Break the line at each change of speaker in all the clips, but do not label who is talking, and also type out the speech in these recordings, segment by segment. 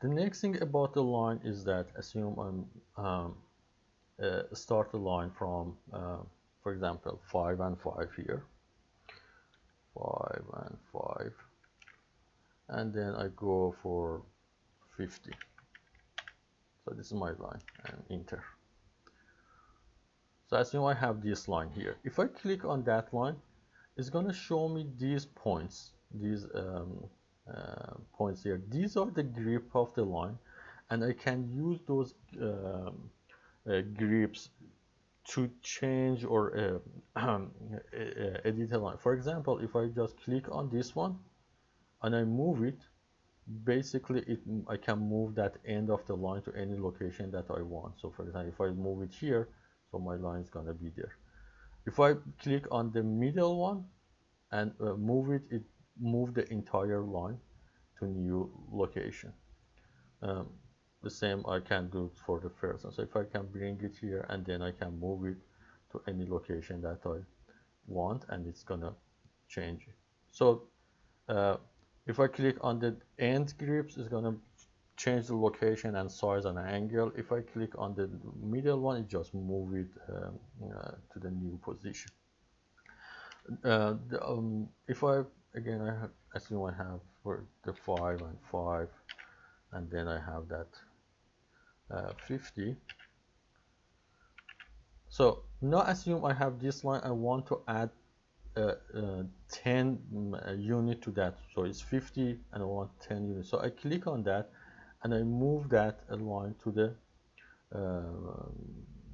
The next thing about the line is that assume start the line from, for example, 5 and 5 here, 5 and 5, and then I go for 50. So this is my line and enter. So assume I have this line here. If I click on that line, it's going to show me these points, these points here. These are the grip of the line, and I can use those grips to change or edit a line. For example, if I just click on this one and I move it, basically I can move that end of the line to any location that I want. So for example, if I move it here, so my line is gonna be there. If I click on the middle one and move it, it move the entire line to new location. The same I can do for the first one. So if I can bring it here and then I can move it to any location that I want, and it's gonna change it. So if I click on the end grips, it's gonna change the location and size and angle. If I click on the middle one, it just move it to the new position. If I again I have, assume I have for the 5 and 5, and then I have that 50. So now assume I have this line, I want to add 10 unit to that, so it's 50 and I want 10 units. So I click on that and I move that line to the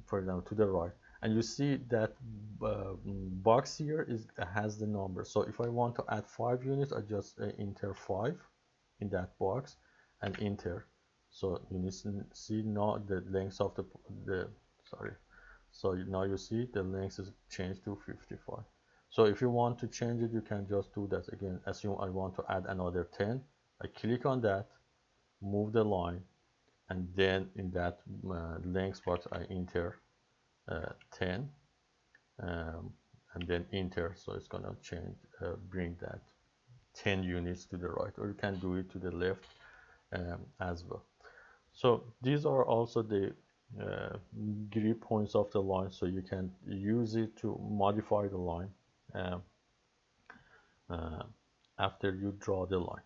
for example to the right, and you see that box here has the number. So if I want to add 5 units, I just enter 5 in that box and enter. So you see now the length of the sorry, so now you see the length is changed to 55. So if you want to change it, you can just do that again. Assume I want to add another 10. I click on that, move the line, and then in that length box I enter 10, and then enter. So it's gonna change, bring that 10 units to the right, or you can do it to the left as well. So these are also the grip points of the line, so you can use it to modify the line after you draw the line.